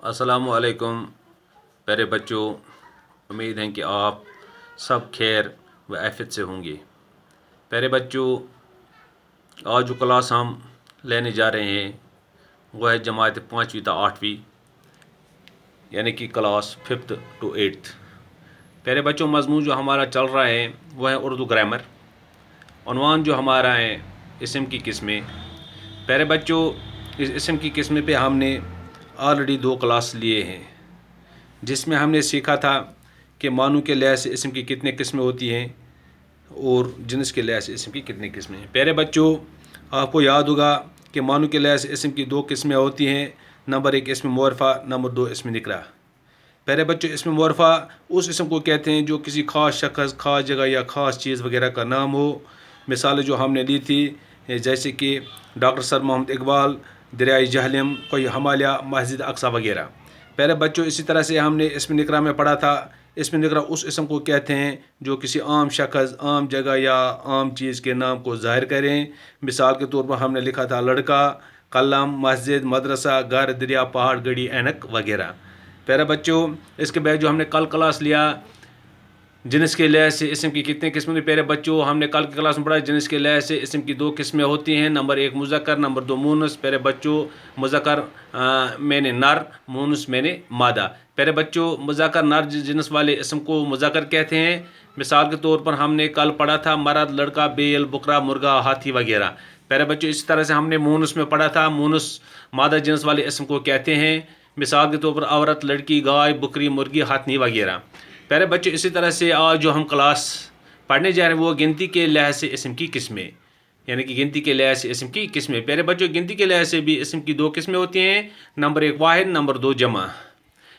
अस्सलामु अलैकुम प्यारे बच्चों। उम्मीद है कि आप सब खैर व आफियत से होंगे। प्यारे बच्चों, आज जो क्लास हम लेने जा रहे हैं वो है जमात 5वीं ता 8वीं, यानी कि क्लास 5th to 8th। प्यारे बच्चों, मजमून जो हमारा चल रहा है वो है उर्दू ग्रामर। उन्वान जो हमारा है इसम की किस्में। प्यारे बच्चों, इस इसम की किस्में पे हमने ऑलरेडी 2 क्लास लिए हैं, जिसमें हमने सीखा था कि मानू के लिहाज से इसम की कितनी किस्में होती हैं और जिन्स के लिहाज से इसम की कितनी किस्में हैं। प्यारे बच्चों, आपको याद होगा कि मानू के लिहाज से इसम की 2 किस्में होती हैं। नंबर 1 इसम मुअर्रफा, नंबर 2 इसम निकरा। प्यारे बच्चों, इसम मुअर्रफा उस इसम को कहते हैं जो किसी ख़ास शख्स, ख़ास जगह या ख़ास चीज़ वगैरह का नाम हो। मिसालें जो हमने ली थी जैसे कि डॉक्टर सर मोहम्मद इकबाल, दरियाई जहलम, कोई हिमालय, मस्जिद अक्सा वगैरह। प्यारे बच्चों, इसी तरह से हमने इसम निकरा में पढ़ा था। इसम निकरा उस इसम को कहते हैं जो किसी आम शख्स, आम जगह या आम चीज़ के नाम को ज़ाहिर करें। मिसाल के तौर पर हमने लिखा था लड़का, कलम, मस्जिद, मदरसा, घर, दरिया, पहाड़, गड़ी, ऐनक वगैरह। प्यारे बच्चों, इसके बाद जो हमने कल क्लास लिया जिन्स के लिहाज से इसम की कितने किस्में थी। प्यारे बच्चों, हमने कल की क्लास में पढ़ा जिन्स के लिहाज से इसम की 2 किस्में होती हैं। नंबर 1 मुज़क्कर, नंबर 2 मुअन्नस। प्यारे बच्चों, मुज़क्कर मैंने नर, मुअन्नस मैंने मादा। प्यारे बच्चों, मुज़क्कर नर जिन्स वाले इसम को मुज़क्कर कहते हैं। मिसाल के तौर पर हमने कल पढ़ा था मर्द, लड़का, बैल, बकरा, मुर्गा, हाथी वगैरह। प्यारे बच्चों, इसी तरह से हमने मुअन्नस में पढ़ा था मुअन्नस मादा जिन्स वाले इसम को कहते हैं। मिसाल के तौर पर औरत, लड़की, गाय, बकरी, मुर्गी, हाथनी वगैरह। प्यारे बच्चों, इसी तरह से आज जो हम क्लास पढ़ने जा रहे हैं वो गिनती के लिहाज से इसम की किस्में, यानी कि गिनती के लिहाज से इसम की किस्में। प्यारे बच्चों, गिनती के लिहाज से भी इसम की 2 किस्में होती हैं। नंबर 1 वाहिद, नंबर 2 जमा।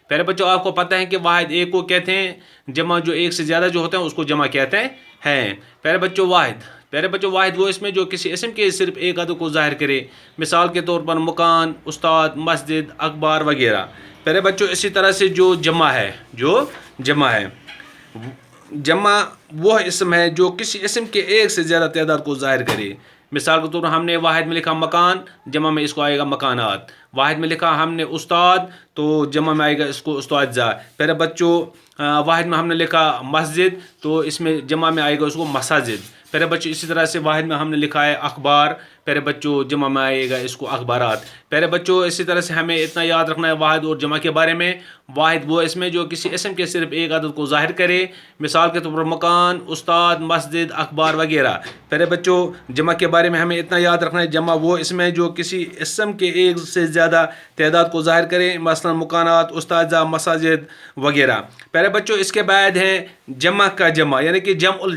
प्यारे बच्चों, आपको पता है कि वाहिद एक को कहते हैं, जमा जो एक से ज़्यादा जो होता है उसको जमा कहते हैं। प्यारे बच्चों, वाहिद वो इसमें जो किसी इसम के सिर्फ एक अदद को ज़ाहिर करे। मिसाल के तौर पर मकान, उस्ताद, मस्जिद, अखबार वगैरह। प्यारे बच्चों, इसी तरह से जो जमा है जमा वो इसम है जो किसी इसम के एक से ज़्यादा तादाद को ज़ाहिर करे। मिसाल के तौर पर हमने वाहिद में लिखा मकान, जमा में इसको आएगा मकानात। वाहिद में लिखा हमने उस्ताद, तो जमा में आएगा इसको उस्ताद। प्यारे बच्चों, वाहिद में हमने लिखा मस्जिद, तो इसमें जमा में आएगा उसको मसाजिद। प्यारे बच्चों, इसी तरह से वाहिद में हमने लिखा है अखबार, प्यारे बच्चों जमा में आएगा इसको अखबारात। प्यारे बच्चों, इसी तरह से हमें इतना याद रखना है वाहिद और जमा के बारे में। वाहिद वो इसमें जो किसी इसम के सिर्फ एक अदद को ज़ाहिर करे। मिसाल के तौर पर मकान, उस्ताद, मस्जिद, अखबार वगैरह। प्यारे बच्चों, जमा के बारे में हमें इतना याद रखना है, जमा वो इसमें जो किसी इसम के एक से ज़्यादा तादाद को ज़ाहिर करे। मसलन मकानात, उस्ताद, मसाजिद वगैरह। प्यारे बच्चों, इसके बाद है जमा का जमा, यानी कि जमउल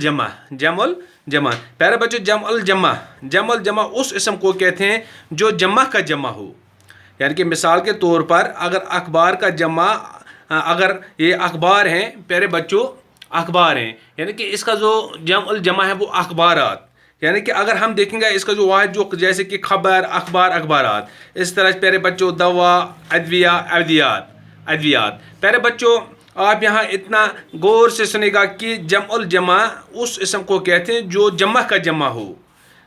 जमा। प्यारे बच्चों, जमउल जमा उस इसम को कहते हैं जो जमा का जमा हो। यानी कि मिसाल के तौर पर अगर अखबार का जमा, अगर ये अखबार हैं, प्यारे बच्चों अखबार हैं, यानी कि इसका जो जमउल जमा है वो अखबारात। यानी कि अगर हम देखेंगे इसका जो वाहिद जो जैसे कि खबर, अखबार, अखबारात। इस तरह प्यारे बच्चों दवा, अद्विया, अद्वियात। प्यारे बच्चों, आप यहाँ इतना गौर से सुनेगा कि जमउल जमा उस इसम को कहते हैं जो जमा का जमा हो।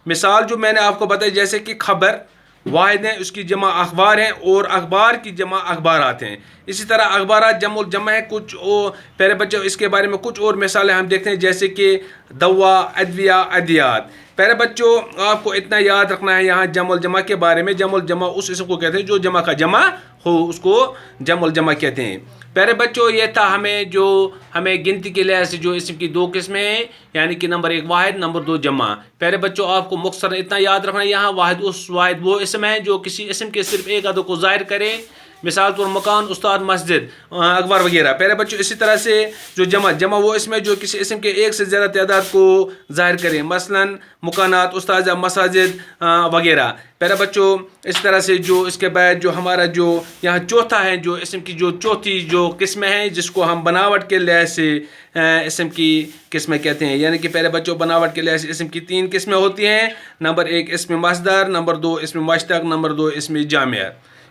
मिसाल जो मैंने आपको बताई, जैसे कि खबर वाहिद है, उसकी जमा अखबार है, और अखबार की जमा अखबारात हैं। इसी तरह अखबारात जमुल जमा है। कुछ और प्यारे बच्चों इसके बारे में कुछ और मिसालें हम देखते हैं, जैसे कि दवा, अद्विया, अद्वियात। प्यारे बच्चों, आपको इतना याद रखना है यहाँ जमुल जमा के बारे में। जमुल जमा उस इसम को कहते हैं जो जमा का जमा हो, उसको जमुल जमा कहते हैं। प्यारे बच्चों, ये था हमें गिनती के लिहाज से जो इसम की 2 किस्में हैं, यानी कि नंबर 1 वाहिद, नंबर 2 जमा। प्यारे बच्चों, आपको मुख्तसर इतना याद रखना है, यहाँ वाहिद वो इसम है जो किसी इसम के सिर्फ एक अदद को ज़ाहिर करे। मिसाल तौर मकान, उस्ताद, मस्जिद, अखबार वगैरह। प्यारे बच्चों, इसी तरह से जो जमा वो इसमें जो किसी इसम के एक से ज़्यादा तादाद को ज़ाहिर करे। मसलन मकानात, उस्ताद, मसाजिद वगैरह। प्यारे बच्चों, इस तरह से जो इसके बाद जो हमारा जो यहाँ चौथा है, जो इसम की जो चौथी जो किस्में हैं, जिसको हम बनावट के लिहाज से इसम की किस्में कहते हैं। यानी कि प्यारे बच्चों, बनावट के लिहाज से इसम की 3 किस्में होती हैं। नंबर 1 इसमें मस्दर, नंबर 2 इसमें मुश्तक, नंबर 2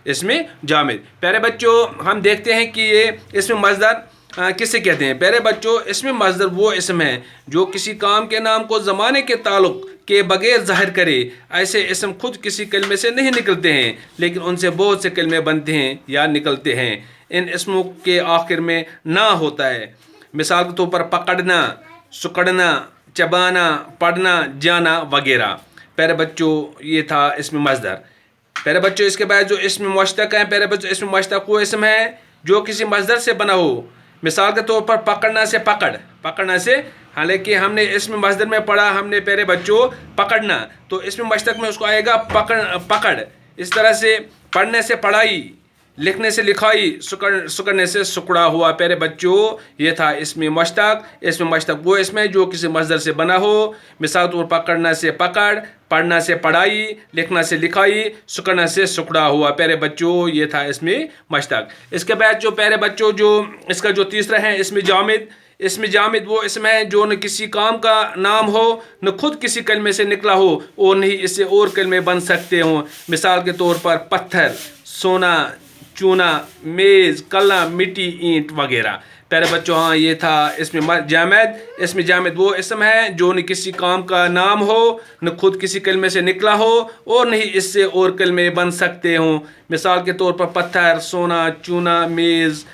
इसमें जामिद। प्यारे बच्चों, हम देखते हैं कि ये इसमें मस्दर किसे कहते हैं। प्यारे बच्चों, इसमें मस्दर वो इसम है जो किसी काम के नाम को ज़माने के ताल्लुक़ کے بغیر ظاہر کرے، ایسے اسم خود کسی کلمے سے نہیں نکلتے ہیں لیکن ان سے بہت سے کلمے بنتے ہیں یا نکلتے ہیں۔ ان اسموں کے آخر میں نا ہوتا ہے۔ مثال کے طور پر پکڑنا، سکڑنا، چبانا، پڑھنا، جانا وغیرہ۔ پیارے بچوں یہ تھا اسم مصدر۔ پیارے بچوں اس کے بعد جو اسم مشتق ہے، پیارے بچوں اسم مشتق وہ اسم ہے جو کسی مصدر سے بنا ہو۔ مثال کے طور پر پکڑنا سے پکڑ، پکڑنا سے، حالانکہ ہم نے اسم مصدر میں پڑھا ہم نے پیارے بچوں پکڑنا، تو اسم مشتق میں اس کو آئے گا پکڑ۔ اس طرح سے پڑھنے سے پڑھائی، لکھنے سے لکھائی، سکڑنے سے سکڑا ہوا۔ پیارے بچوں یہ تھا اسم مشتق۔ اسم مشتق وہ اسم ہے جو کسی مصدر سے بنا ہو۔ مثال کے طور پر پکڑنا سے پکڑ، پڑھنا سے پڑھائی، لکھنا سے لکھائی، سکڑنا سے سکڑا ہوا۔ پیارے بچوں یہ تھا اسم مشتق۔ اس کے بعد جو پیارے بچوں جو اس کا جو تیسرا ہے اسم جامد۔ اسم جامد وہ اسم ہے جو نہ کسی کام کا نام ہو، نہ خود کسی کلمے سے نکلا ہو اور نہ ہی اس سے اور کلمے بن سکتے ہوں۔ مثال کے طور پر پتھر، سونا، چونا، میز، قلم، مٹی، اینٹ وغیرہ۔ پیارے بچوں ہاں یہ تھا اسم جامد۔ اسم جامد وہ اسم ہے جو نہ کسی کام کا نام ہو، نہ خود کسی کلمے سے نکلا ہو اور نہ ہی اس سے اور کلمے بن سکتے ہوں۔ مثال کے طور پر پتھر، سونا، چونا، میز،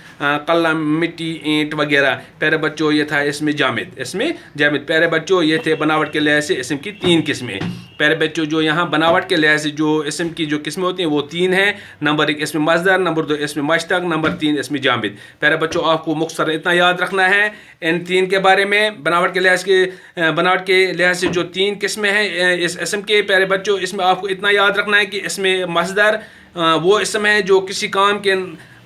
قلم، مٹی، اینٹ وغیرہ۔ پیارے بچوں یہ تھا اسم جامد۔ اسم جامد پیارے بچوں یہ تھے بناوٹ کے لحاظ سے اسم کی 3 قسمیں۔ پیارے بچوں جو یہاں بناوٹ کے لحاظ سے جو اسم کی جو قسمیں ہوتی ہیں وہ 3 ہیں۔ نمبر 1 اسم مصدر، نمبر 2 اسم مشتق، نمبر 3 اسم جامد۔ پیارے بچوں آپ کو مختصر اتنا یاد رکھنا ہے ان 3 کے بارے میں۔ بناوٹ کے لحاظ سے جو 3 قسمیں ہیں اس اسم کے، پیارے بچوں اس میں آپ کو اتنا یاد رکھنا ہے کہ اسم مصدر وہ اسم ہے جو کسی کام کے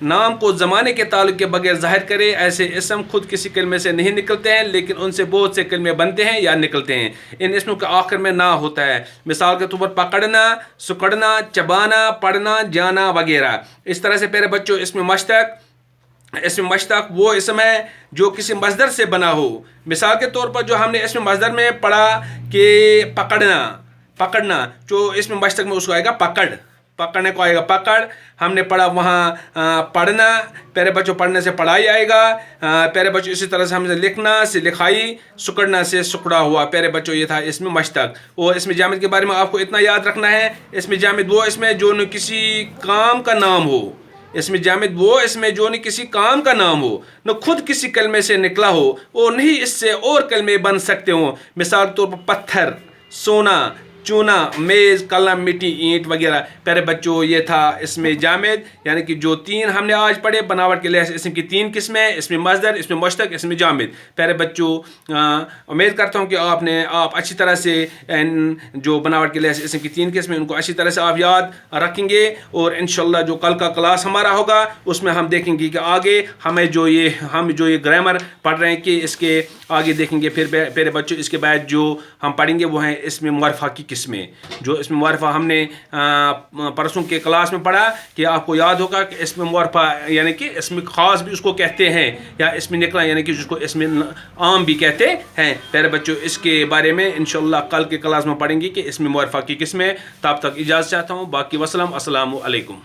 نام کو زمانے کے تعلق کے بغیر ظاہر کرے۔ ایسے اسم خود کسی کلمے سے نہیں نکلتے ہیں لیکن ان سے بہت سے کلمے بنتے ہیں یا نکلتے ہیں۔ ان اسموں کے آخر میں نا ہوتا ہے۔ مثال کے طور پر پکڑنا، سکڑنا، چبانا، پڑھنا، جانا وغیرہ۔ اس طرح سے پیارے بچوں اسم مشتق وہ اسم ہے جو کسی مصدر سے بنا ہو۔ مثال کے طور پر جو ہم نے اسم مصدر میں پڑھا کہ پکڑنا جو اسم مشتق میں اس کو آئے گا پکڑنے کو آئے گا پکڑ۔ ہم نے پڑھا وہاں پڑھنا، پیارے بچوں پڑھنے سے پڑھائی آئے گا۔ پیارے بچوں اسی طرح سے ہم نے لکھنا سے لکھائی، سکڑنا سے سکڑا ہوا۔ پیارے بچوں یہ تھا اسم مشتق۔ اور اسم جامد کے بارے میں آپ کو اتنا یاد رکھنا ہے، اسم جامد وہ اسم ہے جو نہ کسی کام کا نام ہو۔ اسم جامد وہ اسم ہے جو نہ کسی کام کا نام ہو، نہ خود کسی کلمے سے نکلا ہو اور نہ ہی اس سے اور کلمے بن سکتے ہوں۔ مثال کے طور پر پتھر، سونا، چونا، میز، قلم، مٹی، اینٹ وغیرہ۔ پیارے بچوں یہ تھا اسم جامد، یعنی کہ جو 3 ہم نے آج پڑھے بناوٹ کے لحاظ سے اسم کی 3 قسمیں، اسم مصدر، اسم مشتق، اسم جامد۔ پیارے بچوں امید کرتا ہوں کہ آپ اچھی طرح سے جو بناوٹ کے لحاظ سے اسم کی 3 قسمیں ان کو اچھی طرح سے آپ یاد رکھیں گے، اور انشاءاللہ جو کل کا کلاس ہمارا ہوگا اس میں ہم دیکھیں گے کہ آگے ہم جو یہ گرامر پڑھ رہے ہیں کہ اس کے آگے دیکھیں گے۔ پھر پیارے بچوں اس کے بعد جو ہم پڑھیں گے وہ ہیں اسم معرفہ کی قسمیں۔ جو اسم معرفہ ہم نے پرسوں کے کلاس میں پڑھا کہ آپ کو یاد ہوگا کہ اسم معرفہ یعنی کہ اسم خاص بھی اس کو کہتے ہیں، یا اسم نکلا یعنی کہ جس کو اسم عام بھی کہتے ہیں۔ پیارے بچوں اس کے بارے میں انشاءاللہ کل کے کلاس میں پڑھیں گے کہ اسم معرفہ کی قسمیں۔ تب تک اجازت چاہتا ہوں، باقی وسلام، السلام علیکم۔